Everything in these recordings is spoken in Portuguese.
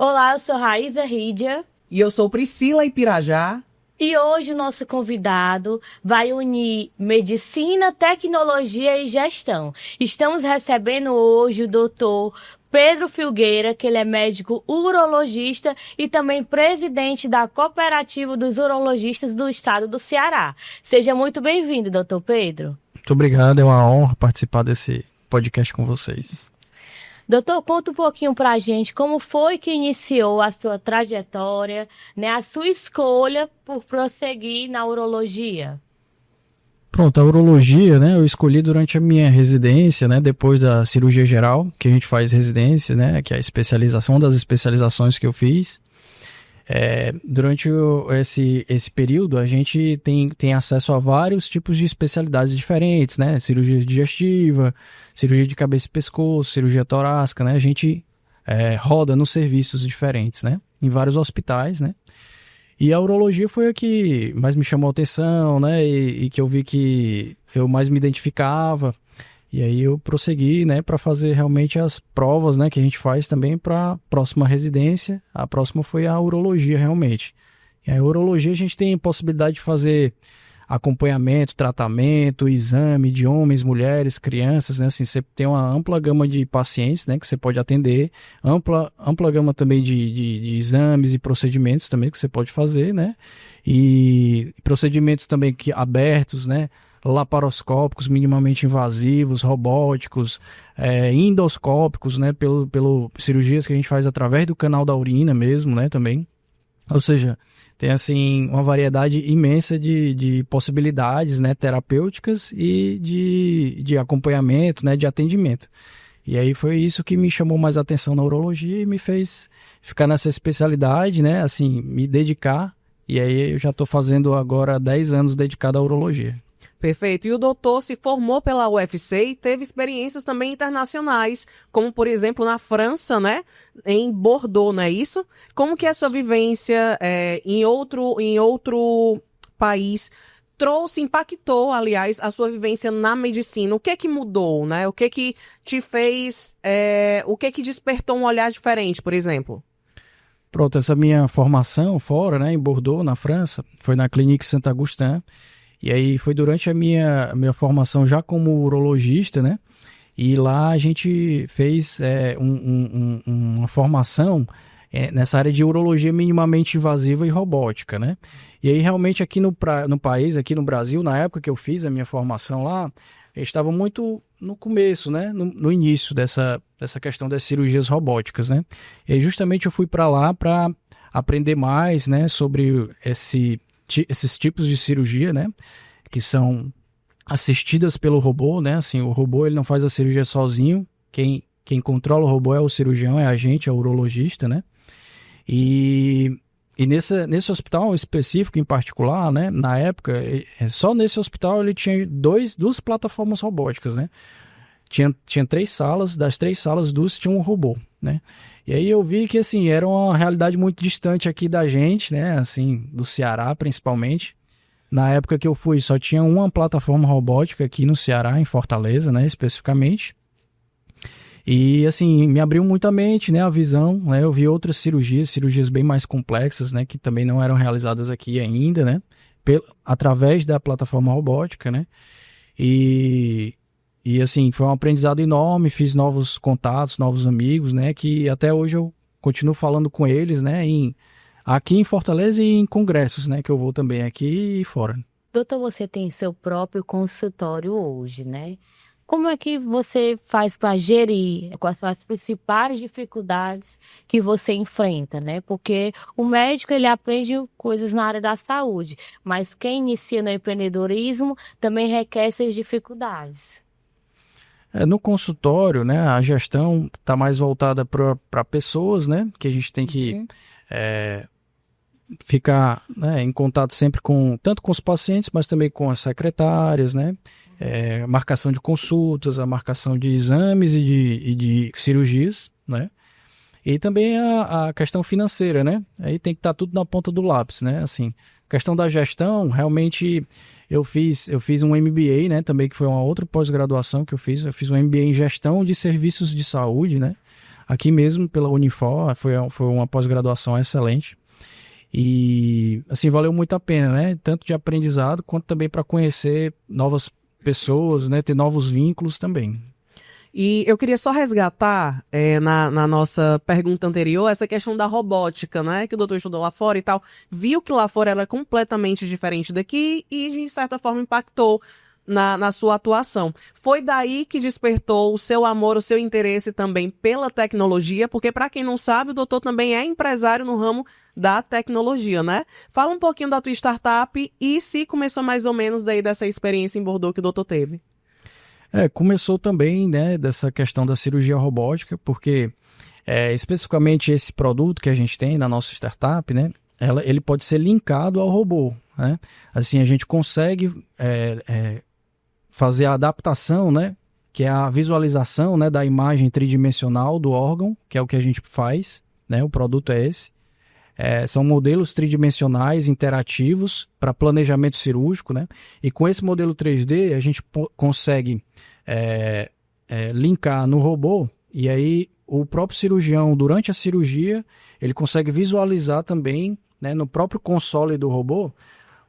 Olá, eu sou Raíza Rídia. E eu sou Priscila Ipirajá. E hoje o nosso convidado vai unir medicina, tecnologia e gestão. Estamos recebendo hoje o doutor Pedro Filgueira, que ele é médico urologista e também presidente da Cooperativa dos Urologistas do Estado do Ceará. Seja muito bem-vindo, doutor Pedro. Muito obrigado, é uma honra participar desse podcast com vocês. Doutor, conta um pouquinho pra gente como foi que iniciou a sua trajetória, né, a sua escolha por prosseguir na urologia. Pronto, a urologia, né, eu escolhi durante a minha residência, né, depois da cirurgia geral, que a gente faz residência, né, que é a especialização, uma das especializações que eu fiz. Durante esse período, a gente tem acesso a vários tipos de especialidades diferentes, né? Cirurgia digestiva, cirurgia de cabeça e pescoço, cirurgia torácica, né? A gente roda nos serviços diferentes, né? Em vários hospitais, né? E a urologia foi a que mais me chamou a atenção, né? E que eu vi que eu mais me identificava. E aí eu prossegui, né, para fazer realmente as provas, né, que a gente faz também para a próxima residência. A próxima foi a urologia, realmente. E a urologia a gente tem possibilidade de fazer acompanhamento, tratamento, exame de homens, mulheres, crianças, né, assim, você tem uma ampla gama de pacientes, né, que você pode atender, ampla gama também de exames e procedimentos também que você pode fazer, né, e procedimentos também abertos, né, laparoscópicos, minimamente invasivos, robóticos, endoscópicos, né, pelo cirurgias que a gente faz através do canal da urina mesmo, né, também. Ou seja, tem assim uma variedade imensa de possibilidades, né, terapêuticas e de acompanhamento, né, de atendimento. E aí foi isso que me chamou mais atenção na urologia e me fez ficar nessa especialidade, né, assim, me dedicar. E aí eu já estou fazendo agora 10 anos dedicado à urologia. Perfeito. E o doutor se formou pela UFC e teve experiências também internacionais, como, por exemplo, na França, né? Em Bordeaux, não é isso? Como que essa vivência em outro país impactou, aliás, a sua vivência na medicina? O que é que mudou, né? O que é que te fez, o que é que despertou um olhar diferente, por exemplo? Pronto, essa minha formação fora, né, em Bordeaux, na França, foi na Clinique Saint-Augustin. E aí foi durante a minha formação já como urologista, né? E lá a gente fez uma formação nessa área de urologia minimamente invasiva e robótica, né? E aí realmente aqui no país, aqui no Brasil, na época que eu fiz a minha formação lá, estava muito no começo, né? No início dessa questão das cirurgias robóticas, né? E aí justamente eu fui para lá para aprender mais, né? Sobre esses tipos de cirurgia, né, que são assistidas pelo robô, né, assim, o robô ele não faz a cirurgia sozinho, quem controla o robô é o cirurgião, é a gente, é o urologista, né, e nesse hospital específico em particular, né, na época, só nesse hospital ele tinha duas plataformas robóticas, né, tinha 3 salas, das 3 salas, 2 tinham um robô, né? E aí eu vi que, assim, era uma realidade muito distante aqui da gente, né? Assim, do Ceará, principalmente. Na época que eu fui, só tinha uma plataforma robótica aqui no Ceará, em Fortaleza, né? Especificamente. E, assim, me abriu muito a mente, né? A visão, né? Eu vi outras cirurgias bem mais complexas, né? Que também não eram realizadas aqui ainda, né? Através da plataforma robótica, né? E assim, foi um aprendizado enorme, fiz novos contatos, novos amigos, né, que até hoje eu continuo falando com eles, né, aqui em Fortaleza e em congressos, né, que eu vou também aqui e fora. Doutor, você tem seu próprio consultório hoje, né? Como é que você faz para gerir? Quais são as principais dificuldades que você enfrenta, né? Porque o médico, ele aprende coisas na área da saúde, mas quem inicia no empreendedorismo também requer essas dificuldades. No consultório, né, a gestão está mais voltada para pessoas, né, que a gente tem que ficar, né, em contato sempre tanto com os pacientes, mas também com as secretárias, né, marcação de consultas, a marcação de exames e de cirurgias, né, e também a questão financeira, né, aí tem que estar tudo na ponta do lápis, né, assim, questão da gestão, realmente eu fiz um MBA, né, também, que foi uma outra pós-graduação que eu fiz um MBA em gestão de serviços de saúde, né, aqui mesmo pela Unifor, foi uma pós-graduação excelente. E, assim, valeu muito a pena, né? Tanto de aprendizado, quanto também para conhecer novas pessoas, né? Ter novos vínculos também. E eu queria só resgatar, na nossa pergunta anterior, essa questão da robótica, né? Que o doutor estudou lá fora e tal. Viu que lá fora era completamente diferente daqui e, de certa forma, impactou na sua atuação. Foi daí que despertou o seu amor, o seu interesse também pela tecnologia, porque, para quem não sabe, o doutor também é empresário no ramo da tecnologia, né? Fala um pouquinho da tua startup e se começou mais ou menos daí dessa experiência em Bordeaux que o doutor teve. Começou também, né, dessa questão da cirurgia robótica, porque especificamente esse produto que a gente tem na nossa startup, né, ele pode ser linkado ao robô, né? Assim, a gente consegue fazer a adaptação, né, que é a visualização, né, da imagem tridimensional do órgão, que é o que a gente faz, né, o produto é esse. São modelos tridimensionais interativos para planejamento cirúrgico, né? E com esse modelo 3D a gente consegue linkar no robô, e aí o próprio cirurgião, durante a cirurgia, ele consegue visualizar também, né, no próprio console do robô,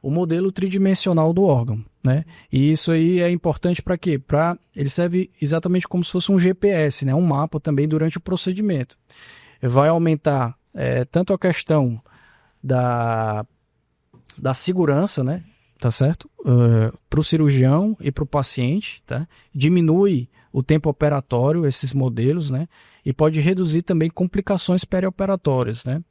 o modelo tridimensional do órgão, né? E isso aí é importante para quê? Ele serve exatamente como se fosse um GPS, né? Um mapa também durante o procedimento. Vai aumentar tanto a questão da segurança, né? Tá certo? Para o cirurgião e para o paciente, tá? Diminui o tempo operatório, esses modelos, né? E pode reduzir também complicações perioperatórias, né?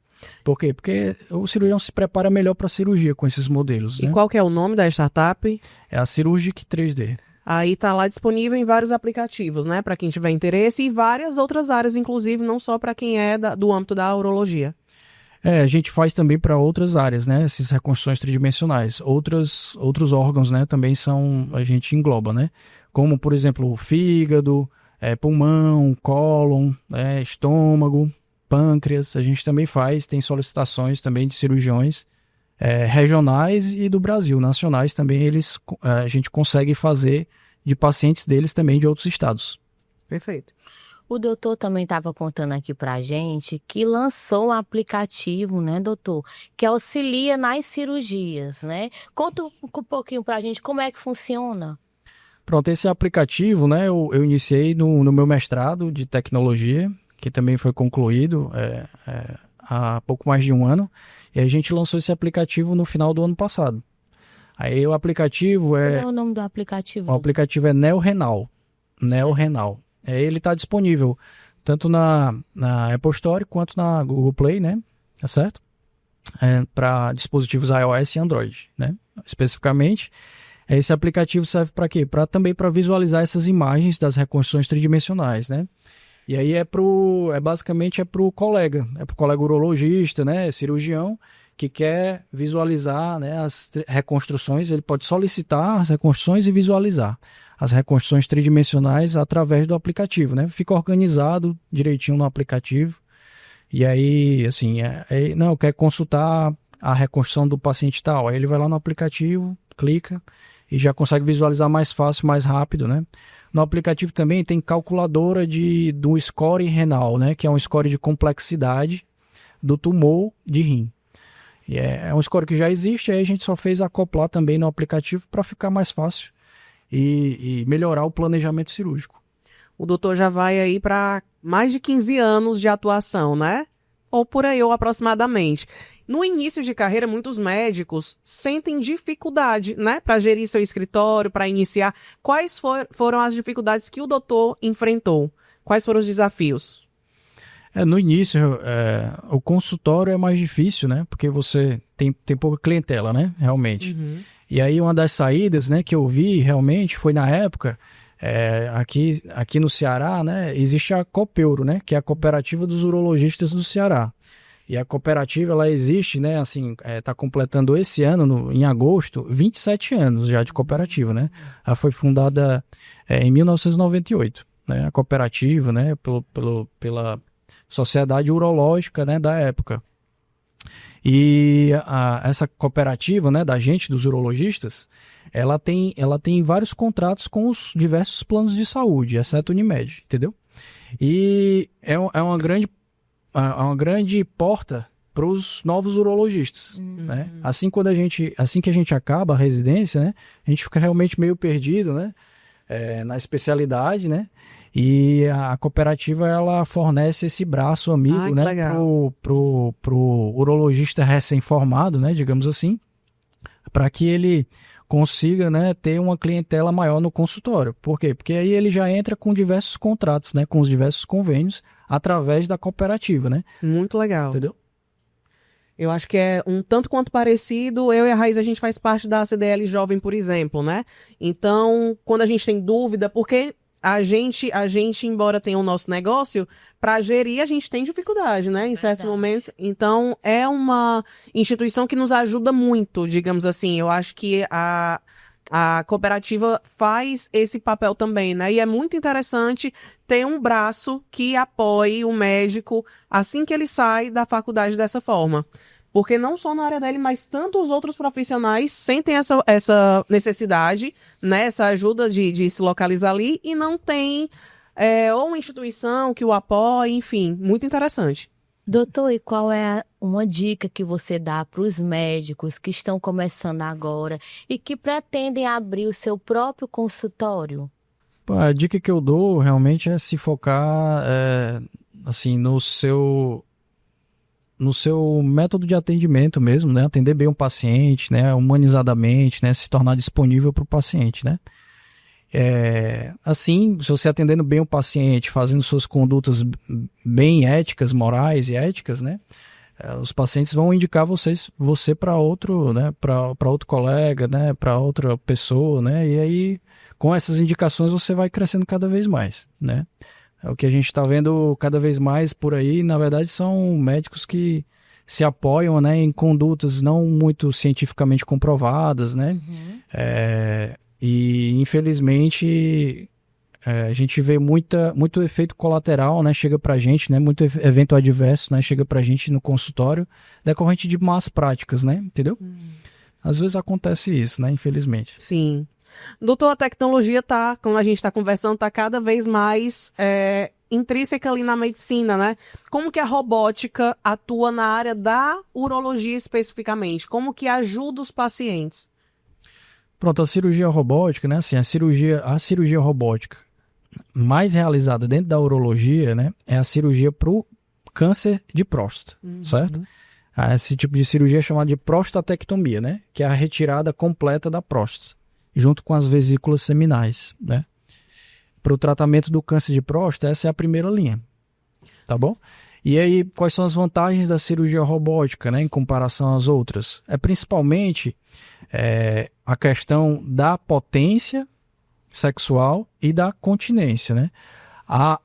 Por quê? Porque o cirurgião se prepara melhor para a cirurgia com esses modelos. E né? qual que é o nome da startup? É a Cirurgic 3D. Aí tá lá disponível em vários aplicativos, né? Para quem tiver interesse e várias outras áreas, inclusive, não só para quem é do âmbito da urologia. A gente faz também para outras áreas, né? Essas reconstruções tridimensionais. Outros órgãos, né? Também a gente engloba, né? Como, por exemplo, o fígado, pulmão, cólon, estômago, pâncreas. A gente também tem solicitações também de cirurgiões regionais e do Brasil. Nacionais também a gente consegue fazer de pacientes deles também de outros estados. Perfeito. O doutor também estava contando aqui pra gente que lançou um aplicativo, né, doutor, que auxilia nas cirurgias, né? Conta um pouquinho pra gente como é que funciona. Pronto, esse aplicativo, né, eu iniciei no meu mestrado de tecnologia, que também foi concluído há pouco mais de um ano, e a gente lançou esse aplicativo no final do ano passado. Aí o aplicativo Qual é o nome do aplicativo? O aplicativo é NeoRenal. NeoRenal. Ele está disponível tanto na Apple Store quanto na Google Play, né? Tá certo? Para dispositivos iOS e Android, né? Especificamente, esse aplicativo serve para quê? Também para visualizar essas imagens das reconstruções tridimensionais, né? E aí basicamente para o colega, para o colega urologista, né? Cirurgião, que quer visualizar, né, as reconstruções. Ele pode solicitar as reconstruções e visualizar as reconstruções tridimensionais através do aplicativo, né? Fica organizado direitinho no aplicativo. E aí, assim, não, quer consultar a reconstrução do paciente tal. Aí ele vai lá no aplicativo, clica e já consegue visualizar mais fácil, mais rápido, né? No aplicativo também tem calculadora do score renal, né? Que é um score de complexidade do tumor de rim. E é um score que já existe, aí a gente só fez acoplar também no aplicativo para ficar mais fácil e melhorar o planejamento cirúrgico. O doutor já vai aí para mais de 15 anos de atuação, né? Ou por aí, ou aproximadamente. No início de carreira, muitos médicos sentem dificuldade, né? Para gerir seu escritório, para iniciar. Quais foram as dificuldades que o doutor enfrentou? Quais foram os desafios? No início, o consultório é mais difícil, né? Porque você tem pouca clientela, né? Realmente. Uhum. E aí uma das saídas, né, que eu vi realmente foi na época, aqui no Ceará, né? Existe a Copeuro, né? Que é a Cooperativa dos Urologistas do Ceará. E a cooperativa, ela existe, né? Assim, tá completando esse ano, em agosto, 27 anos já de cooperativa, né? Ela foi fundada em 1998, né? A cooperativa, né? Pela Sociedade Urológica, né, da época. E essa cooperativa, né, da gente, dos urologistas, ela tem vários contratos com os diversos planos de saúde, exceto o Unimed, entendeu? E é uma grande porta para os novos urologistas, né? Assim que a gente acaba a residência, né? A gente fica realmente meio perdido, né? Na especialidade, né? E a cooperativa, ela fornece esse braço amigo, né? Pro urologista recém-formado, né? Digamos assim, para que ele consiga, né, ter uma clientela maior no consultório. Por quê? Porque aí ele já entra com diversos contratos, né? Com os diversos convênios através da cooperativa, né? Muito legal. Entendeu? Eu acho que é um tanto quanto parecido. Eu e a Raiz, a gente faz parte da CDL Jovem, por exemplo, né? Então, quando a gente tem dúvida, porque a gente, embora tenha o nosso negócio, para gerir a gente tem dificuldade, né? Em certos momentos. Então, é uma instituição que nos ajuda muito, digamos assim. Eu acho que a cooperativa faz esse papel também, né? E é muito interessante ter um braço que apoie o médico assim que ele sai da faculdade dessa forma. Porque não só na área dele, mas tanto os outros profissionais sentem essa necessidade, né? Essa ajuda de se localizar ali e não tem ou uma instituição que o apoie, enfim, muito interessante. Doutor, e qual é uma dica que você dá para os médicos que estão começando agora e que pretendem abrir o seu próprio consultório? A dica que eu dou realmente é se focar assim, no seu método de atendimento mesmo, né? Atender bem o paciente, né? Humanizadamente, né? Se tornar disponível para o paciente, né? Assim, se você atendendo bem o paciente, fazendo suas condutas bem éticas, morais e éticas, né? Os pacientes vão indicar você para outro, né? Para outro colega, né? Para outra pessoa, né? E aí, com essas indicações, você vai crescendo cada vez mais, né? O que a gente está vendo cada vez mais por aí, na verdade, são médicos que se apoiam, né, em condutas não muito cientificamente comprovadas, né? E, infelizmente, a gente vê muito efeito colateral, né? Chega pra gente, né? Muito evento adverso, né? Chega pra gente no consultório decorrente de más práticas, né? Entendeu? Às vezes acontece isso, né? Infelizmente. Sim. Doutor, a tecnologia como a gente está conversando, está cada vez mais intrínseca ali na medicina, né? Como que a robótica atua na área da urologia especificamente? Como que ajuda os pacientes? Pronto, a cirurgia robótica, né? Assim, a cirurgia robótica mais realizada dentro da urologia, né? É a cirurgia para o câncer de próstata, certo? Esse tipo de cirurgia é chamada de prostatectomia, né? Que é a retirada completa da próstata, junto com as vesículas seminais, né? Para o tratamento do câncer de próstata, essa é a primeira linha, tá bom? E aí, quais são as vantagens da cirurgia robótica, né, em comparação às outras? Principalmente a questão da potência sexual e da continência, né? Com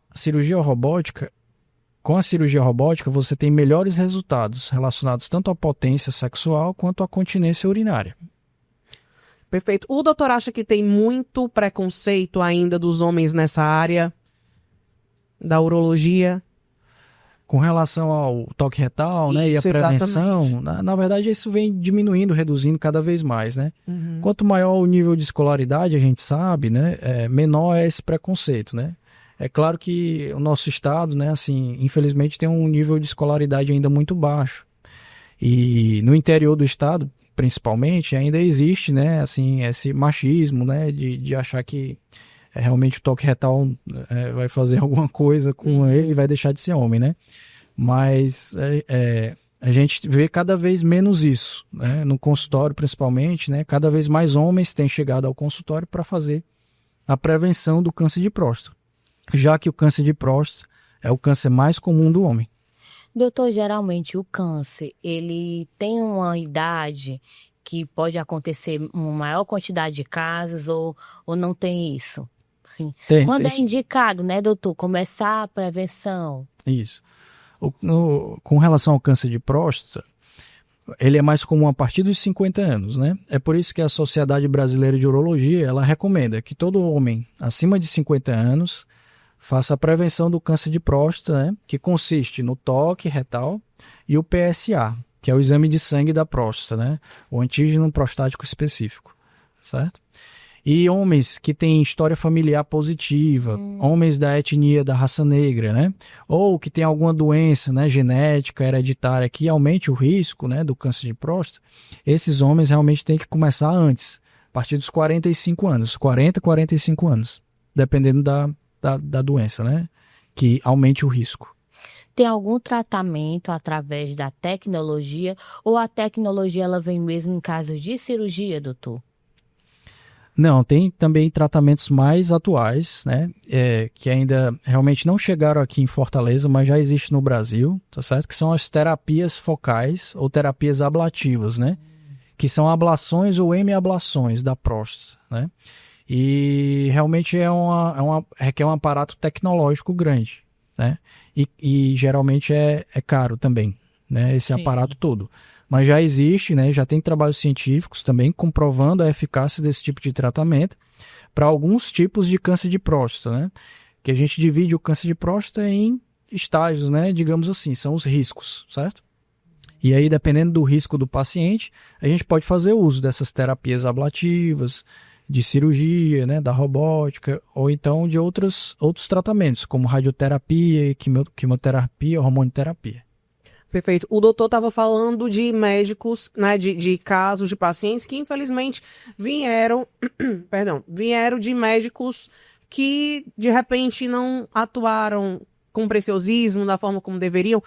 a cirurgia robótica, você tem melhores resultados relacionados tanto à potência sexual quanto à continência urinária. Perfeito. O doutor acha que tem muito preconceito ainda dos homens nessa área da urologia? Com relação ao toque retal, né, e a prevenção, na verdade isso vem diminuindo, reduzindo cada vez mais, né? Quanto maior o nível de escolaridade, a gente sabe, né, menor é esse preconceito, né? É claro que o nosso estado, né, assim, infelizmente tem um nível de escolaridade ainda muito baixo. E no interior do estado, principalmente, ainda existe, né, assim, esse machismo, né, de achar que realmente o toque retal vai fazer alguma coisa com ele e vai deixar de ser homem, né? Mas a gente vê cada vez menos isso, né? No consultório principalmente, né? Cada vez mais homens têm chegado ao consultório para fazer a prevenção do câncer de próstata, já que o câncer de próstata é o câncer mais comum do homem. Doutor, geralmente o câncer, ele tem uma idade que pode acontecer uma maior quantidade de casos ou não tem isso? Sim. Quando é indicado, né, doutor, começar a prevenção? Isso. Com relação ao câncer de próstata, ele é mais comum a partir dos 50 anos, né? É por isso que a Sociedade Brasileira de Urologia, ela recomenda que todo homem acima de 50 anos faça a prevenção do câncer de próstata, né? Que consiste no toque retal e o PSA, que é o exame de sangue da próstata, né? O antígeno prostático específico, certo? E homens que têm história familiar positiva, homens da etnia da raça negra, né? Ou que tem alguma doença, né, genética, hereditária, que aumente o risco, né, do câncer de próstata, esses homens realmente têm que começar antes, a partir dos 45 anos, 40, 45 anos, dependendo da doença, né, que aumente o risco. Tem algum tratamento através da tecnologia ou a tecnologia ela vem mesmo em casos de cirurgia, doutor? Não, tem também tratamentos mais atuais, né, que ainda realmente não chegaram aqui em Fortaleza, mas já existe no Brasil, tá certo? Que são as terapias focais ou terapias ablativas, né, que são ablações ou hemiablações da próstata, né, e realmente requer um aparato tecnológico grande, né, e geralmente é caro também, né, esse aparato todo. Mas já existe, né, já tem trabalhos científicos também comprovando a eficácia desse tipo de tratamento para alguns tipos de câncer de próstata, né? Que a gente divide o câncer de próstata em estágios, né? Digamos assim, são os riscos, certo? E aí, dependendo do risco do paciente, a gente pode fazer uso dessas terapias ablativas, de cirurgia, né, da robótica, ou então de outros tratamentos, como radioterapia, quimioterapia, hormonioterapia. Perfeito. O doutor estava falando de médicos, né, de casos de pacientes que infelizmente vieram de médicos que de repente não atuaram com preciosismo da forma como deveriam.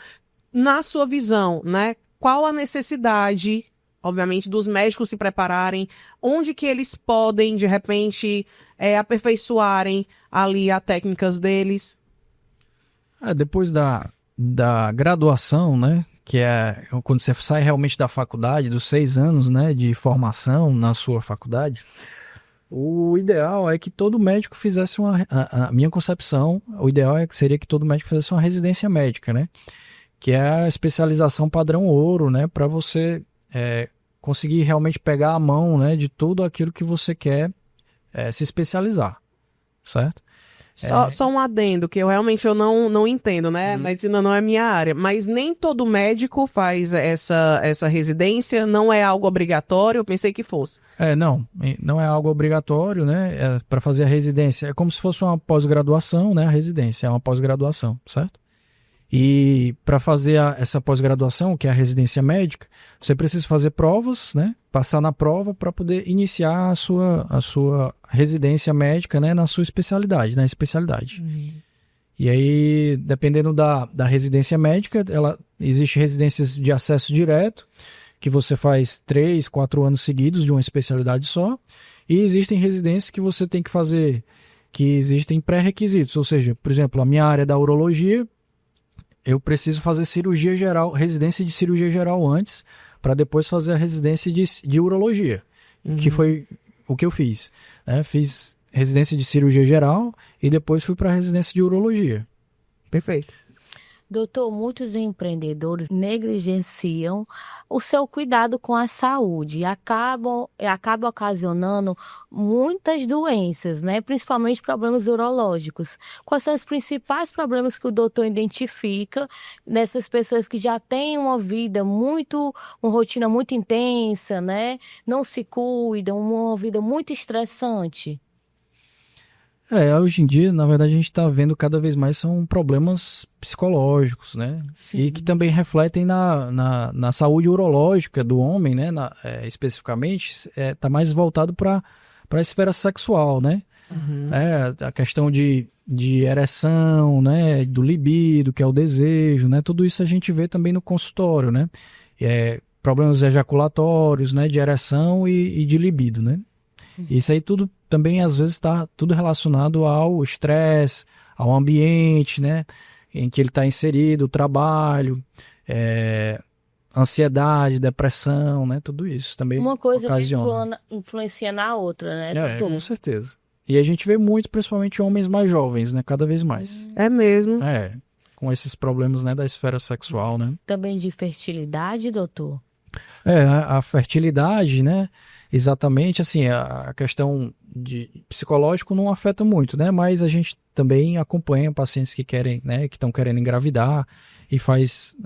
Na sua visão, né, qual a necessidade, obviamente, dos médicos se prepararem, onde que eles podem de repente aperfeiçoarem ali as técnicas deles? Depois da graduação, né, que é quando você sai realmente da faculdade, dos 6 anos, né, de formação na sua faculdade, o ideal é que todo médico fizesse a minha concepção, o ideal seria que todo médico fizesse uma residência médica, né, que é a especialização padrão ouro, né, para você conseguir realmente pegar a mão, né, de tudo aquilo que você quer se especializar, certo? Só um adendo, que eu realmente não entendo, né? Medicina não é minha área. Mas nem todo médico faz essa residência, não é algo obrigatório, eu pensei que fosse. Não é algo obrigatório, né? Para fazer a residência. É como se fosse uma pós-graduação, né? A residência é uma pós-graduação, certo? E para fazer essa pós-graduação, que é a residência médica, você precisa fazer provas, né? Passar na prova para poder iniciar a sua residência médica, né? Na sua especialidade, na especialidade. E aí, dependendo da residência médica, existe residências de acesso direto, que você faz 3, 4 anos seguidos de uma especialidade só. E existem residências que você tem que fazer, que existem pré-requisitos. Ou seja, por exemplo, a minha área da urologia, eu preciso fazer cirurgia geral, residência de cirurgia geral antes, para depois fazer a residência de urologia, que foi o que eu fiz, né? Fiz residência de cirurgia geral e depois fui para a residência de urologia. Perfeito. Doutor, muitos empreendedores negligenciam o seu cuidado com a saúde e acabam ocasionando muitas doenças, né? Principalmente problemas urológicos. Quais são os principais problemas que o doutor identifica nessas pessoas que já têm uma rotina muito intensa, né? Não se cuidam, uma vida muito estressante? Hoje em dia, na verdade, a gente está vendo cada vez mais são problemas psicológicos, né? Sim. E que também refletem na saúde urológica do homem, né? Especificamente, está mais voltado para a esfera sexual, né? A questão de ereção, né? Do libido, que é o desejo, né? Tudo isso a gente vê também no consultório, né? Problemas ejaculatórios, né? De ereção e de libido, né? Isso aí tudo também às vezes está tudo relacionado ao estresse, ao ambiente, né, em que ele está inserido, o trabalho, ansiedade, depressão, né, tudo isso também uma coisa ocasiona. Influencia na outra, né, doutor? Com certeza. E a gente vê muito, principalmente homens mais jovens, né, cada vez mais. É mesmo. Com esses problemas, né, da esfera sexual, né. Também de fertilidade, doutor? A fertilidade, né, exatamente, assim, a questão de psicológico não afeta muito, né, mas a gente também acompanha pacientes que querem, né, que estão querendo engravidar e faz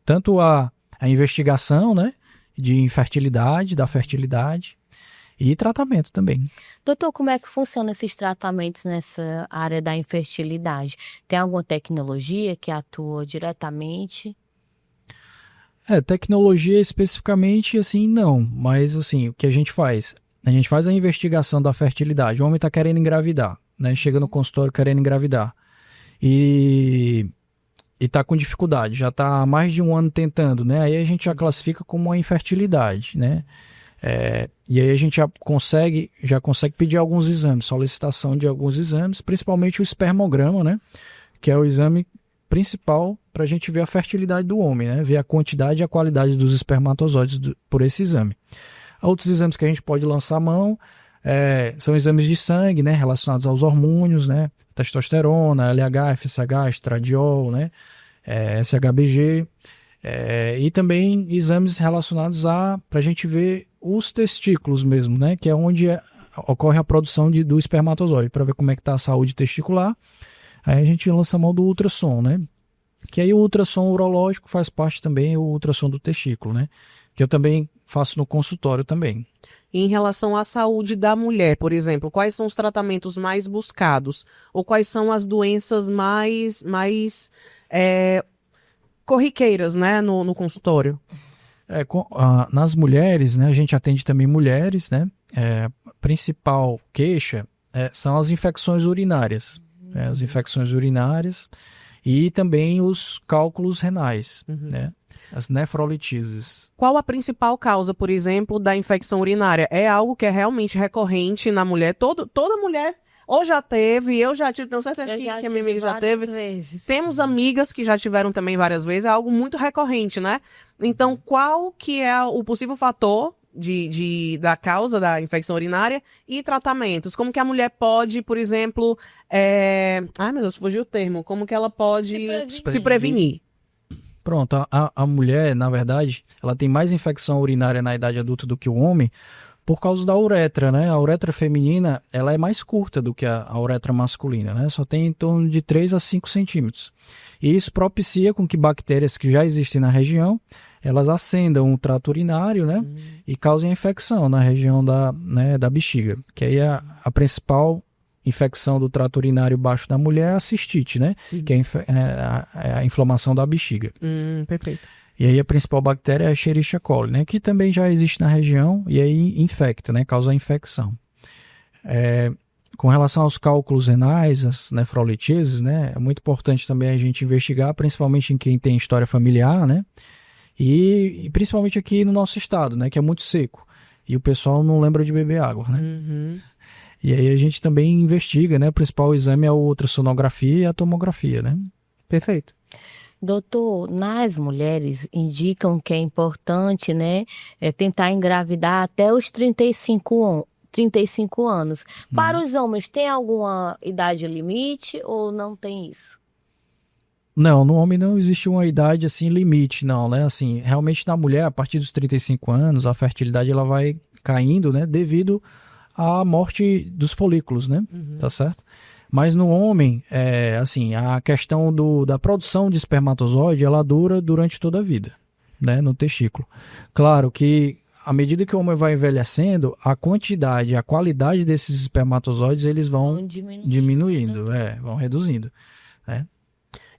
tanto a investigação, né, de infertilidade, da fertilidade, E tratamento também. Doutor, como é que funcionam esses tratamentos nessa área da infertilidade? Tem alguma tecnologia que atua diretamente? Tecnologia especificamente, assim, não. Mas, assim, o que a gente faz? A gente faz a investigação da fertilidade. O homem está querendo engravidar, né? Chega no consultório querendo engravidar. E está com dificuldade, já está há mais de um ano tentando, né? Aí a gente já classifica como uma infertilidade, né? E aí a gente já consegue pedir alguns exames, solicitação de alguns exames, principalmente o espermograma, né? Que é o exame principal para a gente ver a fertilidade do homem, né? Ver a quantidade e a qualidade dos espermatozoides por esse exame. Outros exames que a gente pode lançar a mão são exames de sangue, né? Relacionados aos hormônios, né? Testosterona, LH, FSH, estradiol, né? SHBG. E também exames relacionados para a gente ver os testículos mesmo, né? Que é onde ocorre a produção do espermatozoide, para ver como é que está a saúde testicular. Aí a gente lança a mão do ultrassom, né? Que aí o ultrassom urológico faz parte também, o ultrassom do testículo, né? Que eu também faço no consultório também. Em relação à saúde da mulher, por exemplo, quais são os tratamentos mais buscados? Ou quais são as doenças mais corriqueiras, né, no consultório? Nas mulheres, né, a gente atende também mulheres, né? A principal queixa são as infecções urinárias. As infecções urinárias e também os cálculos renais, né? As nefrolitíses. Qual a principal causa, por exemplo, da infecção urinária? É algo que é realmente recorrente na mulher? Toda mulher ou já teve, eu já tive, tenho certeza que a minha amiga já teve. Vezes. Temos amigas que já tiveram também várias vezes, é algo muito recorrente, né? Então, qual que é o possível fator da causa da infecção urinária e tratamentos? Como que a mulher pode, por exemplo, ai meu Deus, fugiu o termo, como que ela pode se prevenir? Pronto, a mulher, na verdade, ela tem mais infecção urinária na idade adulta do que o homem por causa da uretra, né? A uretra feminina, ela é mais curta do que a uretra masculina, né? Só tem em torno de 3 a 5 centímetros. E isso propicia com que bactérias que já existem na região, elas acendam o trato urinário, né? E causem infecção na região da bexiga. Que aí a principal infecção do trato urinário baixo da mulher é a cistite, né? Que é a inflamação da bexiga. Perfeito. E aí a principal bactéria é a Escherichia coli, né? Que também já existe na região e aí infecta, né? Causa infecção. Com relação aos cálculos renais, as nefrolitíses, né? É muito importante também a gente investigar, principalmente em quem tem história familiar, né? E principalmente aqui no nosso estado, né? Que é muito seco. E o pessoal não lembra de beber água, né? E aí a gente também investiga, né? O principal exame é a ultrassonografia e a tomografia, né? Perfeito. Doutor, nas mulheres indicam que é importante, né, tentar engravidar até os 35 anos. Para os homens, tem alguma idade limite ou não tem isso? Não, no homem não existe uma idade assim limite, não, né? Assim, realmente na mulher, a partir dos 35 anos, a fertilidade ela vai caindo, né? Devido à morte dos folículos, né? Tá certo? Mas no homem, assim, a questão da produção de espermatozoide, ela dura durante toda a vida, né? No testículo. Claro que à medida que o homem vai envelhecendo, a quantidade, a qualidade desses espermatozoides, eles vão diminuindo, vão reduzindo, né?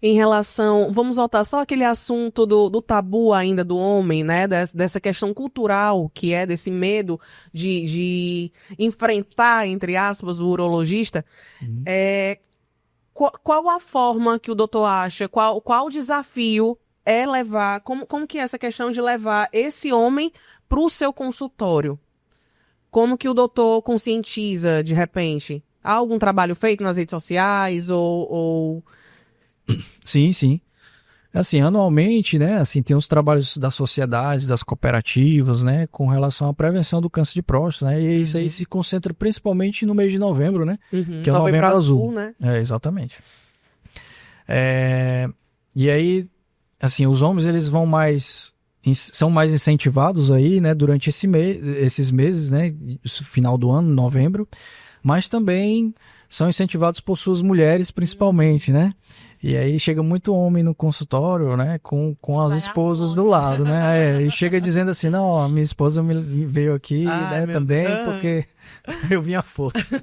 Em relação, vamos voltar só àquele assunto do tabu ainda do homem, né? Dessa questão cultural, que é desse medo de enfrentar, entre aspas, o urologista. Qual a forma que o doutor acha, qual o desafio é levar, como que é essa questão de levar esse homem para o seu consultório? Como que o doutor conscientiza, de repente? Há algum trabalho feito nas redes sociais ou... Sim, sim. Assim, anualmente, né, assim, tem os trabalhos das sociedades, das cooperativas, né, com relação à prevenção do câncer de próstata, né, e isso aí se concentra principalmente no mês de novembro, né, que é o Novembro Azul, né? Exatamente. E aí, assim, os homens, eles são mais incentivados aí, né, durante esses meses, né, final do ano, novembro, mas também são incentivados por suas mulheres, principalmente, né? E aí chega muito homem no consultório, né, com as esposas do lado, né? E chega dizendo assim, não, ó, minha esposa veio aqui, né, também, porque eu vim à força.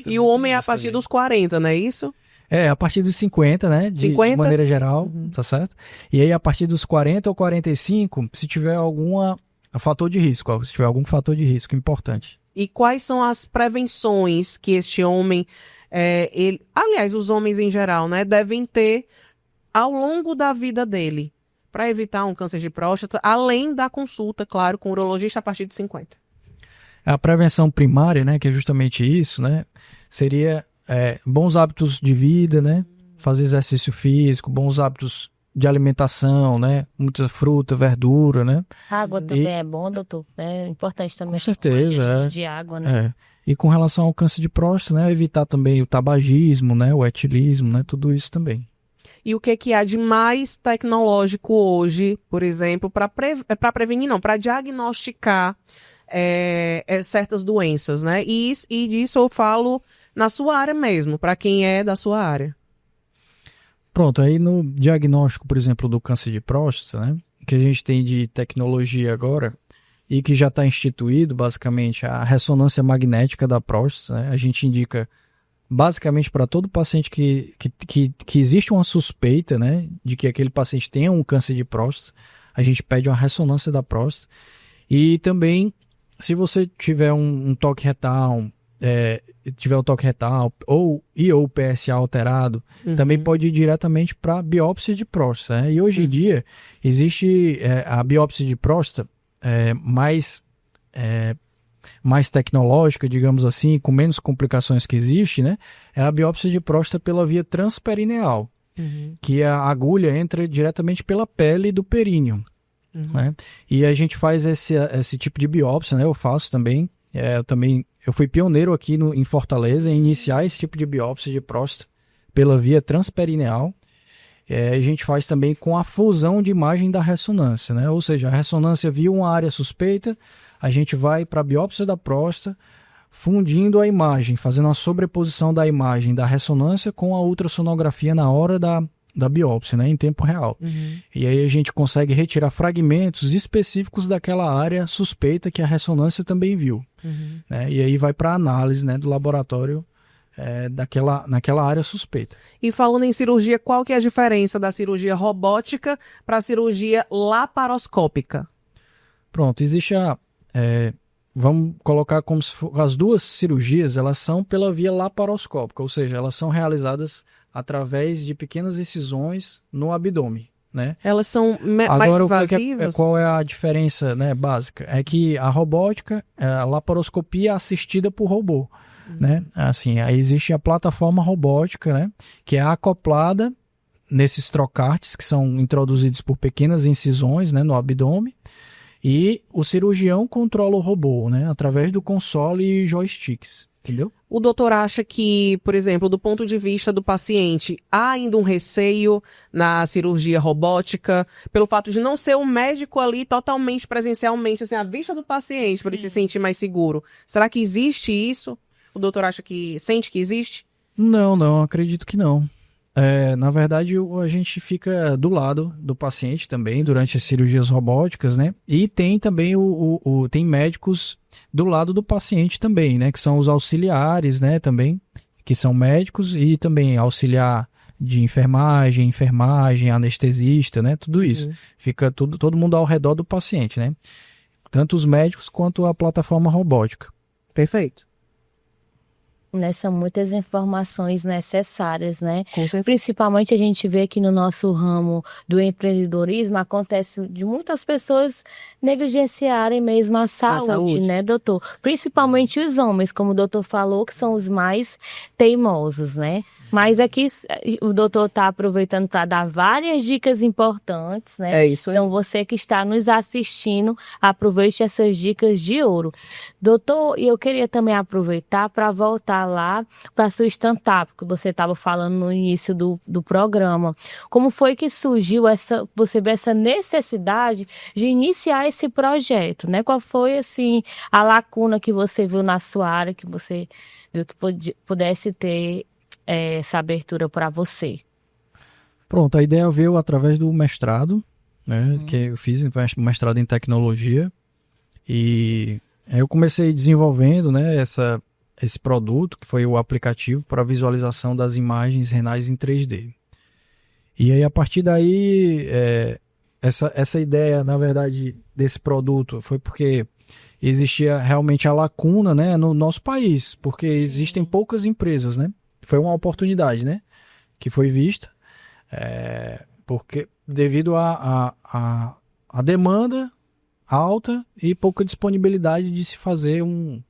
E o homem é a partir dos 40, não é isso? A partir dos 50, né? De maneira geral, tá certo? E aí, a partir dos 40 ou 45, se tiver algum fator de risco, se tiver algum fator de risco importante. E quais são as prevenções que este homem, aliás, os homens em geral, né, devem ter ao longo da vida dele, para evitar um câncer de próstata, além da consulta, claro, com o urologista a partir de 50? A prevenção primária, né, que é justamente isso, né, seria bons hábitos de vida, né, fazer exercício físico, bons hábitos de alimentação, né, muita fruta, verdura, né. Água também é bom, doutor? É importante também. Com certeza, de água, né? E com relação ao câncer de próstata, né, evitar também o tabagismo, né, o etilismo, né, tudo isso também. E o que há de mais tecnológico hoje, por exemplo, para prevenir, não, para diagnosticar certas doenças, né? E disso eu falo na sua área mesmo, para quem é da sua área. Pronto, aí no diagnóstico, por exemplo, do câncer de próstata, né, que a gente tem de tecnologia agora, e que já está instituído, basicamente, a ressonância magnética da próstata, né, a gente indica, basicamente, para todo paciente que existe uma suspeita, né, de que aquele paciente tenha um câncer de próstata, a gente pede uma ressonância da próstata. E também, se você tiver um toque retal, tiver o toque retal ou PSA alterado, também pode ir diretamente para biópsia de próstata, né? E hoje em dia existe a biópsia de próstata mais tecnológica, digamos assim, com menos complicações que existe, né? É a biópsia de próstata pela via transperineal, que a agulha entra diretamente pela pele do períneo, né? E a gente faz esse tipo de biópsia, né? Eu faço também. Eu fui pioneiro aqui em Fortaleza em iniciar esse tipo de biópsia de próstata pela via transperineal. A gente faz também com a fusão de imagem da ressonância, né? Ou seja, a ressonância viu uma área suspeita, a gente vai para a biópsia da próstata, fundindo a imagem, fazendo a sobreposição da imagem da ressonância com a ultrassonografia na hora da biópsia, né, em tempo real. E aí a gente consegue retirar fragmentos específicos daquela área suspeita que a ressonância também viu. Né, e aí vai para a análise, né, do laboratório naquela área suspeita. E falando em cirurgia, qual que é a diferença da cirurgia robótica para a cirurgia laparoscópica? Pronto, existe vamos colocar como se for, as duas cirurgias, elas são pela via laparoscópica, ou seja, elas são realizadas através de pequenas incisões no abdômen, né? Elas são mais invasivas? Qual é a diferença, né, básica? É que a robótica, a laparoscopia é assistida por robô, né? Assim, aí existe a plataforma robótica, né, que é acoplada nesses trocartes que são introduzidos por pequenas incisões, né, no abdômen, e o cirurgião controla o robô, né, através do console e joysticks. Entendeu? O doutor acha que, por exemplo, do ponto de vista do paciente, há ainda um receio na cirurgia robótica, pelo fato de não ser o médico ali totalmente presencialmente, assim, à vista do paciente, para ele se sentir mais seguro. Será que existe isso? O doutor sente que existe? Não, acredito que não. Na verdade, a gente fica do lado do paciente também durante as cirurgias robóticas, né? E tem também tem médicos do lado do paciente também, né? Que são os auxiliares, né? Também, que são médicos e também auxiliar de enfermagem, anestesista, né? Tudo isso. Fica todo mundo ao redor do paciente, né? Tanto os médicos quanto a plataforma robótica. Perfeito. São muitas informações necessárias, né? Principalmente a gente vê que no nosso ramo do empreendedorismo acontece de muitas pessoas negligenciarem mesmo a saúde, né, doutor? Principalmente os homens, como o doutor falou, que são os mais teimosos, né? Mas aqui o doutor está aproveitando para dar várias dicas importantes, né? É isso aí. Então você que está nos assistindo, aproveite essas dicas de ouro. Doutor, eu queria também aproveitar para voltar voltar lá para sua startup, que você estava falando no início do programa. Como foi que surgiu você vê essa necessidade de iniciar esse projeto, né? Qual foi, assim, a lacuna que você viu na sua área, que você viu que pudesse ter essa abertura para você? Pronto, a ideia veio através do mestrado, né? Que eu fiz mestrado em tecnologia. E eu comecei desenvolvendo, né, esse produto, que foi o aplicativo para visualização das imagens renais em 3D. E aí, a partir daí, essa ideia, na verdade, desse produto foi porque existia realmente a lacuna, né, no nosso país, porque existem poucas empresas, né? Foi uma oportunidade, né, que foi vista, porque devido à demanda alta e pouca disponibilidade de se fazer um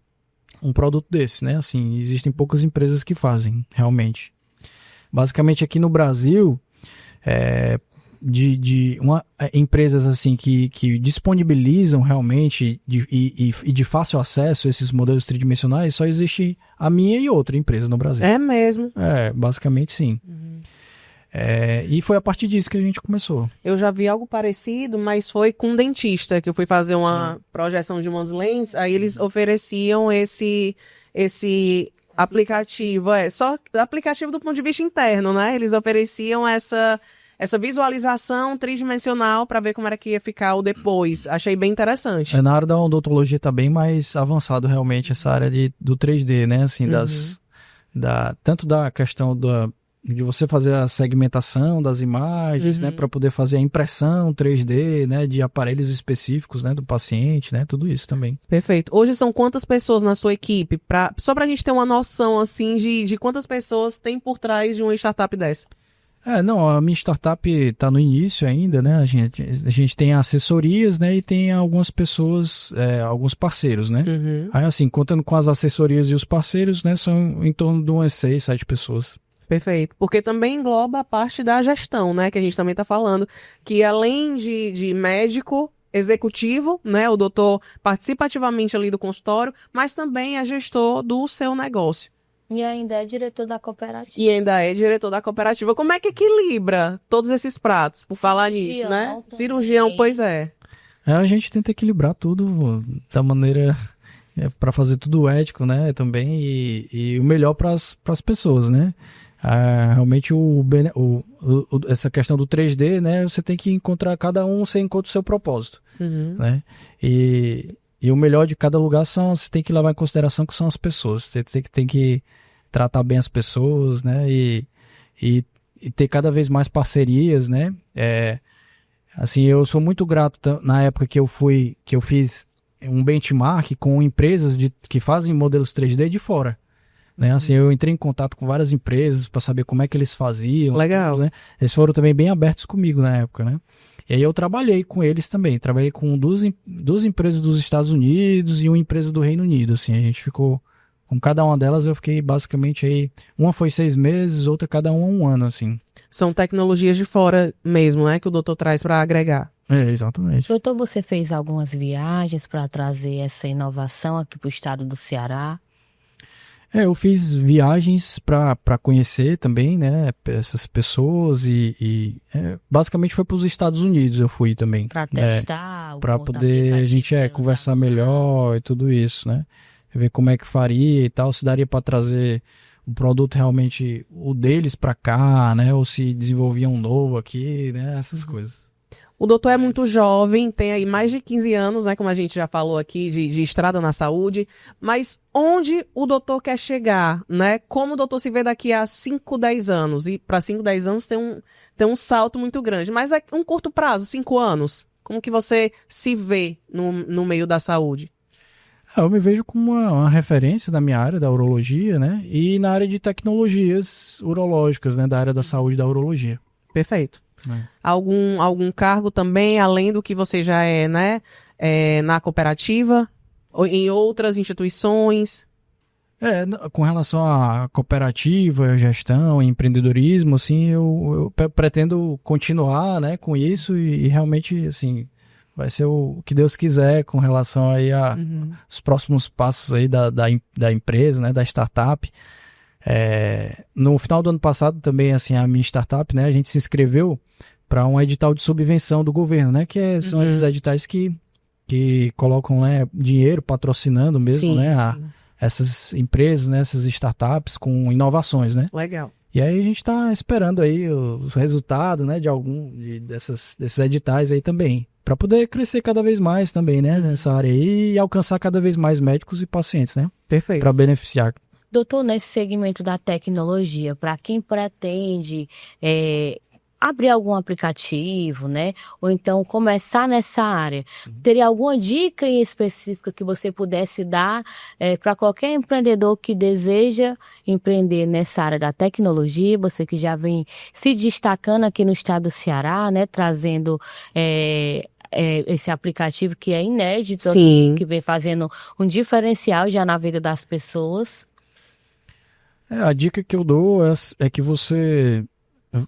produto desse, né? Assim, existem poucas empresas que fazem, realmente. Basicamente, aqui no Brasil, empresas assim que disponibilizam realmente e de fácil acesso esses modelos tridimensionais, só existe a minha e outra empresa no Brasil. É mesmo? Basicamente sim. E foi a partir disso que a gente começou. Eu já vi algo parecido, mas foi com um dentista, que eu fui fazer uma projeção de umas lentes, aí eles ofereciam esse aplicativo, só aplicativo do ponto de vista interno, né? Eles ofereciam essa visualização tridimensional para ver como era que ia ficar o depois. Achei bem interessante. Na área da odontologia está bem mais avançado realmente essa área do 3D, né? Assim, tanto da questão de você fazer a segmentação das imagens, né, para poder fazer a impressão 3D, né, de aparelhos específicos, né, do paciente, né, tudo isso também. Perfeito. Hoje são quantas pessoas na sua equipe? Só pra gente ter uma noção, assim, de quantas pessoas tem por trás de uma startup dessa. Não, a minha startup está no início ainda, né, a gente tem assessorias, né, e tem algumas pessoas, alguns parceiros, né. Aí, assim, contando com as assessorias e os parceiros, né, são em torno de umas 6, 7 pessoas. Perfeito, porque também engloba a parte da gestão, né, que a gente também está falando, que além de médico executivo, né, o doutor participa ativamente ali do consultório, mas também é gestor do seu negócio. E ainda é diretor da cooperativa. Como é que equilibra todos esses pratos, por falar nisso, né? Também. Cirurgião, pois é. A gente tenta equilibrar tudo da maneira para fazer tudo ético, né, também, e o melhor para as pessoas, né? Realmente essa questão do 3D, né, você tem que encontrar, cada um você encontra o seu propósito, né, e o melhor de cada lugar você tem que levar em consideração que são as pessoas, você tem que tratar bem as pessoas, né, e ter cada vez mais parcerias, né, assim, eu sou muito grato na época que eu fiz um benchmark com empresas que fazem modelos 3D de fora. Né? Assim, eu entrei em contato com várias empresas para saber como é que eles faziam. Legal. Né? Eles foram também bem abertos comigo na época, né? E aí eu trabalhei com eles também. Trabalhei com duas empresas dos Estados Unidos e uma empresa do Reino Unido. Assim, a gente ficou com cada uma delas. Eu fiquei basicamente aí. Uma foi 6 meses, outra cada uma 1 ano, assim. São tecnologias de fora mesmo, né? Que o doutor traz para agregar. Exatamente. Doutor, você fez algumas viagens para trazer essa inovação aqui para o estado do Ceará? Eu fiz viagens para conhecer também, né, essas pessoas e basicamente foi para os Estados Unidos eu fui também. Para testar, para poder a gente conversar melhor e tudo isso, né, ver como é que faria e tal, se daria para trazer o produto realmente o deles para cá, né, ou se desenvolvia um novo aqui, né, essas coisas. O doutor é muito jovem, tem aí mais de 15 anos, né, como a gente já falou aqui, de estrada na saúde, mas onde o doutor quer chegar, né? Como o doutor se vê daqui a 5, 10 anos? E para 5, 10 anos tem um salto muito grande, mas é um curto prazo, 5 anos. Como que você se vê no meio da saúde? Eu me vejo como uma referência da minha área, da urologia, né? E na área de tecnologias urológicas, né? Da área da saúde da urologia. Perfeito. Algum cargo também, além do que você já é, né, na cooperativa, ou em outras instituições? Com relação à cooperativa, gestão, empreendedorismo, assim, eu pretendo continuar, né, com isso e realmente, assim, vai ser o que Deus quiser com relação aí a os próximos passos aí da empresa, né, da startup. No final do ano passado também, assim, a minha startup, né, a gente se inscreveu para um edital de subvenção do governo, né, são esses editais que colocam, né, dinheiro patrocinando mesmo, né, essas empresas, né, essas startups com inovações, né. Legal. E aí a gente está esperando aí os resultados, né, desses editais aí também, para poder crescer cada vez mais também, né, nessa área aí e alcançar cada vez mais médicos e pacientes, né, Perfeito. para beneficiar. Doutor, nesse segmento da tecnologia, para quem pretende abrir algum aplicativo, né? Ou então começar nessa área, teria alguma dica em específica que você pudesse dar para qualquer empreendedor que deseja empreender nessa área da tecnologia? Você que já vem se destacando aqui no estado do Ceará, né? Trazendo esse aplicativo que é inédito, Sim. que vem fazendo um diferencial já na vida das pessoas. A dica que eu dou é que você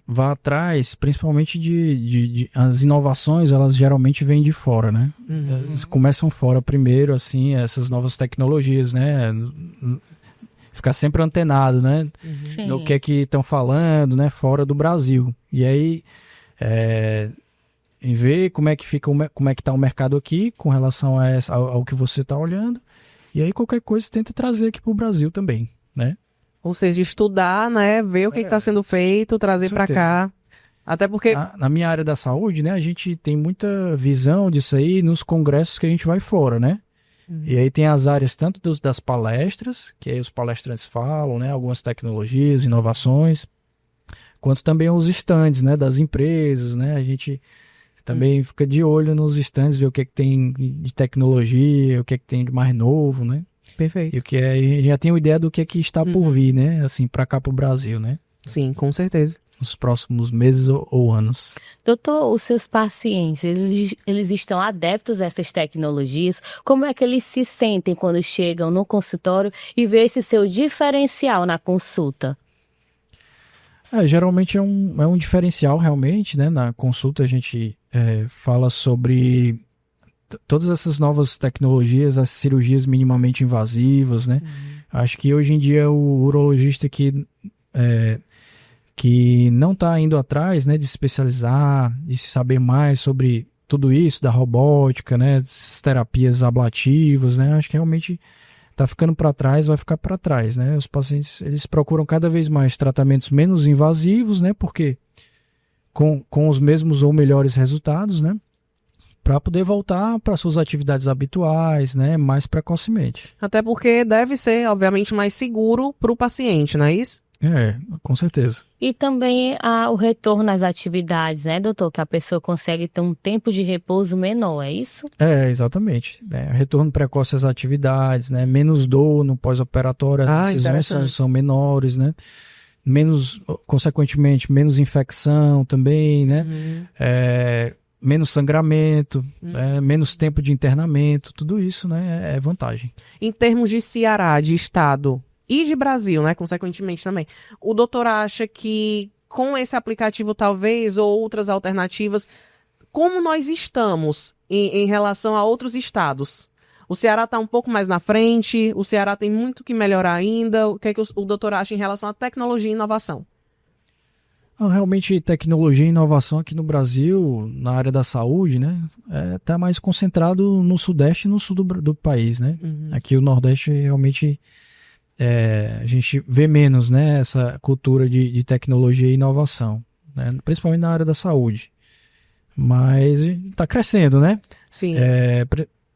vá atrás, principalmente as inovações, elas geralmente vêm de fora, né? Elas começam fora primeiro, assim, essas novas tecnologias, né? Ficar sempre antenado, né? No que é que estão falando, né? Fora do Brasil. E aí, em ver como é que está o mercado aqui com relação ao que você está olhando. E aí, qualquer coisa, tenta trazer aqui para o Brasil também, né? Ou seja, estudar, né? Ver o que está sendo feito, trazer para cá. Até porque... Na minha área da saúde, né? A gente tem muita visão disso aí nos congressos que a gente vai fora, né? E aí tem as áreas tanto das palestras, que aí os palestrantes falam, né? Algumas tecnologias, inovações, quanto também os stands, né? Das empresas, né? A gente também fica de olho nos stands, ver o que é que tem de tecnologia, o que é que tem de mais novo, né? Perfeito. E o que já tenho ideia do que é que está por vir, né? Assim, para cá, para o Brasil, né? Sim, com certeza. Nos próximos meses ou anos. Doutor, os seus pacientes, eles estão adeptos a essas tecnologias? Como é que eles se sentem quando chegam no consultório e vê esse seu diferencial na consulta? Geralmente é um diferencial, realmente, né? Na consulta a gente fala sobre todas essas novas tecnologias, as cirurgias minimamente invasivas, né? Acho que hoje em dia o urologista que não está indo atrás, né, de se especializar, de saber mais sobre tudo isso, da robótica, né, das terapias ablativas, né? Acho que realmente está ficando para trás, vai ficar para trás, né? Os pacientes, eles procuram cada vez mais tratamentos menos invasivos, né? Porque com os mesmos ou melhores resultados, né? Para poder voltar para suas atividades habituais, né? Mais precocemente. Até porque deve ser, obviamente, mais seguro para o paciente, não é isso? Com certeza. E também o retorno às atividades, né, doutor? Que a pessoa consegue ter um tempo de repouso menor, é isso? Exatamente. Retorno precoce às atividades, né? Menos dor no pós-operatório, as decisões são menores, né? Consequentemente, menos infecção também, né? Menos sangramento, menos tempo de internamento, tudo isso, né? É vantagem. Em termos de Ceará, de estado e de Brasil, né, consequentemente também, o doutor acha que com esse aplicativo talvez ou outras alternativas, como nós estamos em relação a outros estados? O Ceará está um pouco mais na frente, o Ceará tem muito que melhorar ainda, o que é que o doutor acha em relação à tecnologia e inovação? Realmente, tecnologia e inovação aqui no Brasil, na área da saúde, né, tá mais concentrado no Sudeste e no Sul do país, né? Aqui o Nordeste realmente... a gente vê menos, né, essa cultura de tecnologia e inovação, né, principalmente na área da saúde. Mas está crescendo, né? Sim.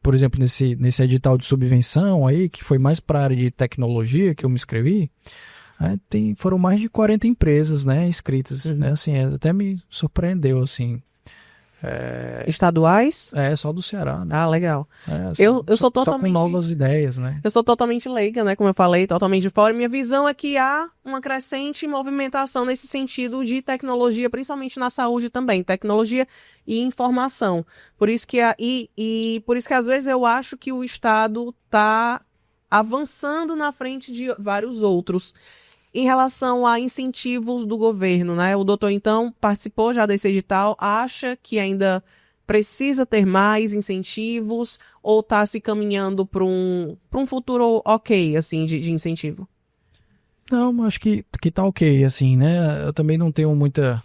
Por exemplo, nesse edital de subvenção aí, que foi mais para a área de tecnologia que eu me inscrevi, foram mais de 40 empresas, né, inscritas. Né, assim, até me surpreendeu, assim. Estaduais? Só do Ceará, né? Ah, legal. Assim, eu sou totalmente... Só com novas ideias, né? Eu sou totalmente leiga, né? Como eu falei, totalmente de fora. Minha visão é que há uma crescente movimentação nesse sentido de tecnologia, principalmente na saúde também. Tecnologia e informação. Por isso que por isso que às vezes eu acho que o Estado está avançando na frente de vários outros. Em relação a incentivos do governo, né? O doutor, então, participou já desse edital, acha que ainda precisa ter mais incentivos ou está se caminhando para um futuro ok, assim, de incentivo? Não, acho que tá ok, assim, né? Eu também não tenho muita...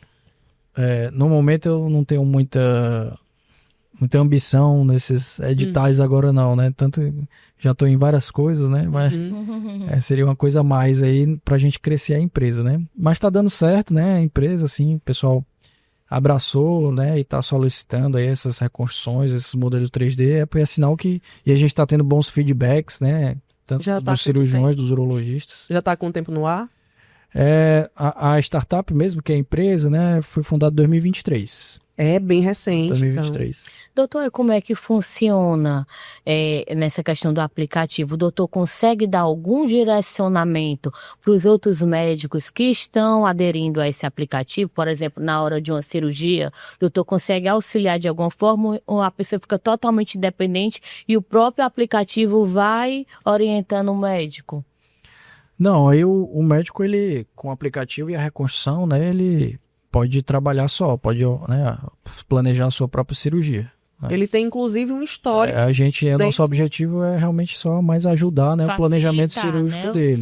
no momento eu não tenho muita ambição nesses editais agora não, né? Tanto já estou em várias coisas, né? Mas seria uma coisa a mais aí pra gente crescer a empresa, né? Mas tá dando certo, né? A empresa, assim, o pessoal abraçou, né? E tá solicitando aí essas reconstruções, esses modelos 3D, é sinal que... E a gente tá tendo bons feedbacks, né? Tanto Já tá dos cirurgiões, dos urologistas. Já está com o tempo no ar? A startup mesmo, que é a empresa, né? Foi fundada em 2023. É bem recente. 2023. Então. Doutor, como é que funciona nessa questão do aplicativo? O doutor consegue dar algum direcionamento para os outros médicos que estão aderindo a esse aplicativo? Por exemplo, na hora de uma cirurgia, o doutor consegue auxiliar de alguma forma ou a pessoa fica totalmente independente e o próprio aplicativo vai orientando o médico? Não, aí o médico, ele, com o aplicativo e a reconstrução, né, ele pode trabalhar só, pode, né, planejar a sua própria cirurgia. Ele tem, inclusive, um histórico. Nosso objetivo é realmente só mais ajudar, né, o planejamento cirúrgico dele.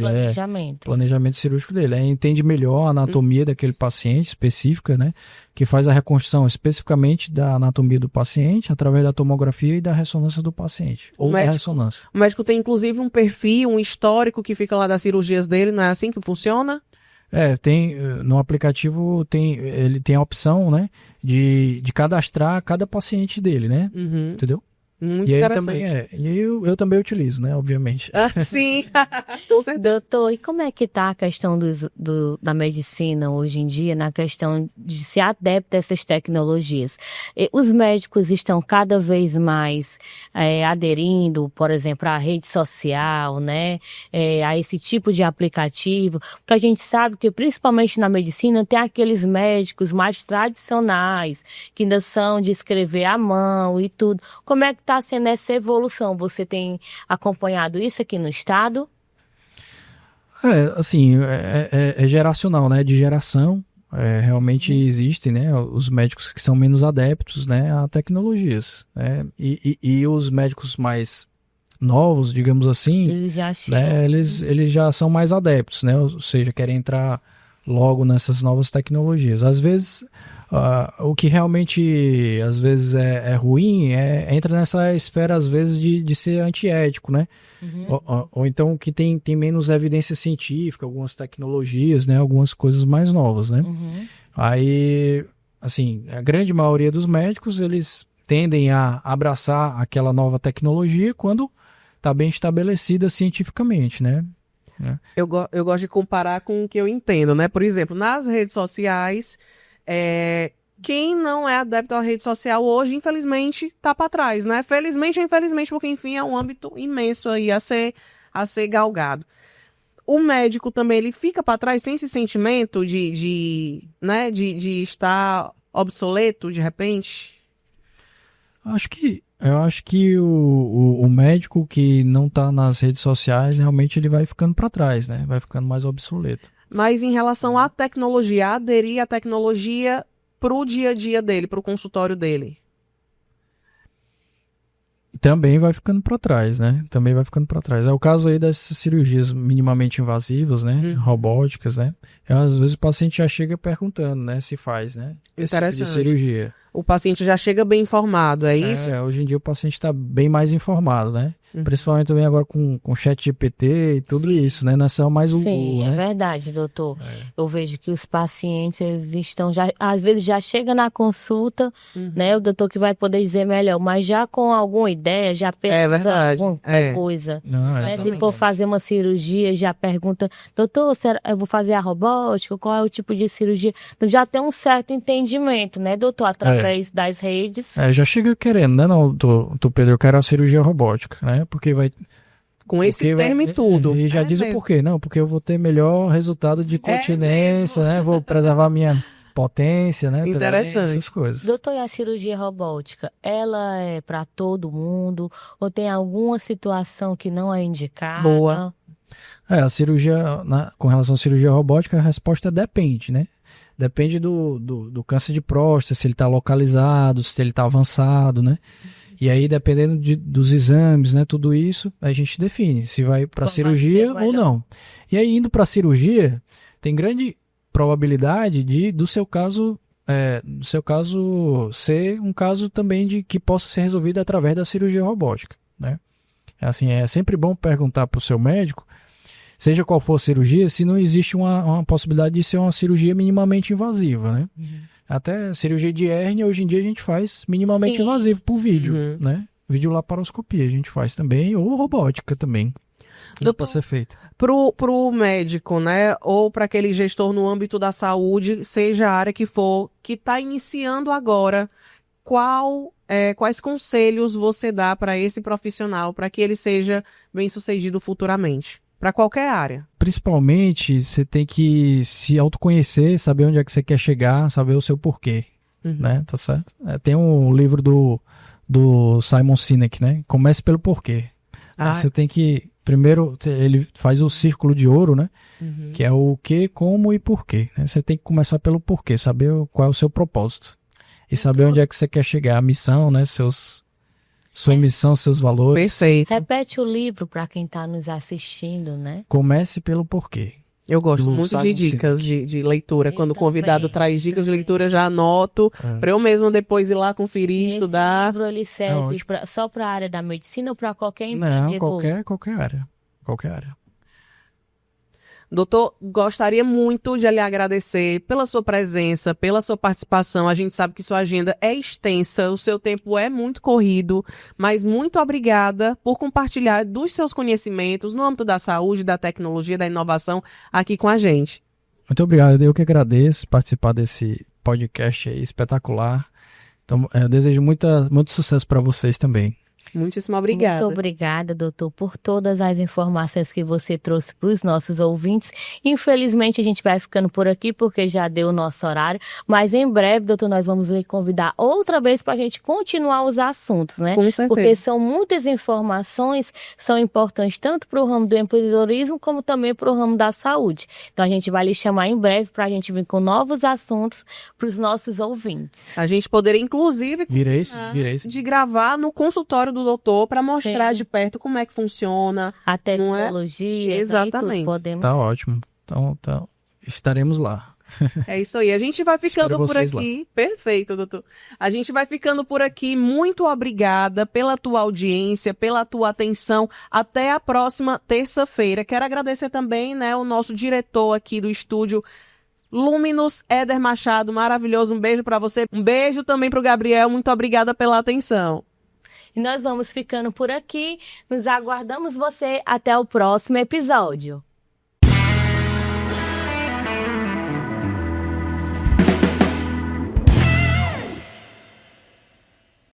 Planejamento cirúrgico dele. Entende melhor a anatomia daquele paciente específica, né, que faz a reconstrução especificamente da anatomia do paciente através da tomografia e da ressonância do paciente. Ou da ressonância. O médico tem, inclusive, um perfil, um histórico que fica lá das cirurgias dele, não é assim que funciona? No aplicativo ele tem a opção, né, de cadastrar cada paciente dele, né? Entendeu? Muito interessante. E aí eu também utilizo, né, obviamente. Sim, com certeza. Doutor, e como é que está a questão da medicina hoje em dia, na questão de se adaptar a essas tecnologias? Os médicos estão cada vez mais aderindo, por exemplo, à rede social, né, a esse tipo de aplicativo, porque a gente sabe que, principalmente na medicina, tem aqueles médicos mais tradicionais, que ainda são de escrever à mão e tudo. Como é que está sendo essa evolução? Você tem acompanhado isso aqui no estado? Assim, é geracional, né? De geração, realmente existem, né? Os médicos que são menos adeptos, né, a tecnologias, né? E os médicos mais novos, digamos assim, eles já são mais adeptos, né? Ou seja, querem entrar logo nessas novas tecnologias. Às vezes... o que realmente às vezes é ruim entra nessa esfera às vezes de ser antiético, né? Ou então que tem menos evidência científica, algumas tecnologias, né? Algumas coisas mais novas, né? Aí, assim, a grande maioria dos médicos, eles tendem a abraçar aquela nova tecnologia quando está bem estabelecida cientificamente, né? Eu gosto de comparar com o que eu entendo, né? Por exemplo, nas redes sociais... quem não é adepto à rede social hoje, infelizmente, tá para trás, né? Felizmente ou infelizmente, porque, enfim, é um âmbito imenso aí a ser galgado. O médico também, ele fica para trás, tem esse sentimento de estar obsoleto, de repente? Eu acho que o médico que não tá nas redes sociais, realmente ele vai ficando para trás, né? Vai ficando mais obsoleto. Mas em relação à tecnologia, aderir à tecnologia para o dia a dia dele, para o consultório dele? Também vai ficando para trás, né? Também vai ficando para trás. É o caso aí dessas cirurgias minimamente invasivas, né? Robóticas, né? Às vezes o paciente já chega perguntando, né? Se faz, né? Esse tipo de cirurgia. O paciente já chega bem informado, é isso? Hoje em dia o paciente está bem mais informado, né? Principalmente também agora com chat GPT e tudo isso, né? Não é só mais Sim, né? É verdade, doutor. Eu vejo que os pacientes estão às vezes já chega na consulta, né? O doutor que vai poder dizer melhor, mas já com alguma ideia, já pesquisa alguma coisa. Né? Se for fazer uma cirurgia, já pergunta, doutor, eu vou fazer a robótica, qual é o tipo de cirurgia? Então já tem um certo entendimento, né, doutor? Através das redes. Já chega querendo, né, não, doutor Pedro, eu quero a cirurgia robótica, né? Porque vai... Com esse termo e tudo. E já diz mesmo. O porquê. Não, porque eu vou ter melhor resultado de continência, né? Vou preservar minha potência, né? Interessante. Essas coisas. Doutor, e a cirurgia robótica, ela é para todo mundo? Ou tem alguma situação que não é indicada? Boa. A cirurgia, com relação à cirurgia robótica, a resposta depende, né? Depende do câncer de próstata, se ele está localizado, se ele está avançado, né? E aí, dependendo dos exames, né, tudo isso, a gente define se vai para cirurgia ou não. E aí, indo para cirurgia, tem grande probabilidade do seu caso ser um caso também de que possa ser resolvido através da cirurgia robótica, né? Assim, é sempre bom perguntar para o seu médico, seja qual for a cirurgia, se não existe uma possibilidade de ser uma cirurgia minimamente invasiva, né? Até cirurgia de hérnia, hoje em dia a gente faz minimamente invasivo por vídeo, né? Videolaparoscopia a gente faz também, ou robótica também. Dá para ser feito. Pro médico, né, ou para aquele gestor no âmbito da saúde, seja a área que for, que está iniciando agora, quais conselhos você dá para esse profissional para que ele seja bem-sucedido futuramente? Para qualquer área. Principalmente, você tem que se autoconhecer, saber onde é que você quer chegar, saber o seu porquê, né? Tá certo? Tem um livro do Simon Sinek, né? Comece pelo porquê. Você tem que, primeiro, ele faz o círculo de ouro, né? Que é o que, como e porquê, né? Você tem que começar pelo porquê, saber qual é o seu propósito. E saber onde é que você quer chegar, a missão, né? Sua missão, seus valores. Perfeito. Repete o livro para quem está nos assistindo, né? Comece pelo porquê. Eu gosto muito de dicas de leitura. Quando o convidado traz dicas de leitura, já anoto, para eu mesmo depois ir lá conferir, estudar. Esse livro, ele serve só para a área da medicina ou para qualquer empreendedor? Não, qualquer área. Qualquer área. Doutor, gostaria muito de lhe agradecer pela sua presença, pela sua participação. A gente sabe que sua agenda é extensa, o seu tempo é muito corrido, mas muito obrigada por compartilhar dos seus conhecimentos no âmbito da saúde, da tecnologia, da inovação aqui com a gente. Muito obrigado, eu que agradeço participar desse podcast aí espetacular. Então, eu desejo muito sucesso para vocês também. Muitíssimo obrigada. Muito obrigada, doutor, por todas as informações que você trouxe para os nossos ouvintes. Infelizmente, a gente vai ficando por aqui porque já deu o nosso horário, mas em breve, doutor, nós vamos lhe convidar outra vez para a gente continuar os assuntos, né? Com certeza. Porque são muitas informações, são importantes tanto para o ramo do empreendedorismo como também para o ramo da saúde. Então, a gente vai lhe chamar em breve para a gente vir com novos assuntos para os nossos ouvintes. A gente poderia, inclusive, virei de gravar no consultório do doutor para mostrar de perto como é que funciona. A tecnologia. Exatamente. Tudo, podemos... Tá ótimo. Então, estaremos lá. É isso aí. A gente vai ficando por aqui. Lá. Perfeito, doutor. A gente vai ficando por aqui. Muito obrigada pela tua audiência, pela tua atenção. Até a próxima terça-feira. Quero agradecer também, né, o nosso diretor aqui do estúdio, Luminous, Éder Machado. Maravilhoso. Um beijo para você. Um beijo também para o Gabriel. Muito obrigada pela atenção. E nós vamos ficando por aqui. Nos aguardamos você até o próximo episódio.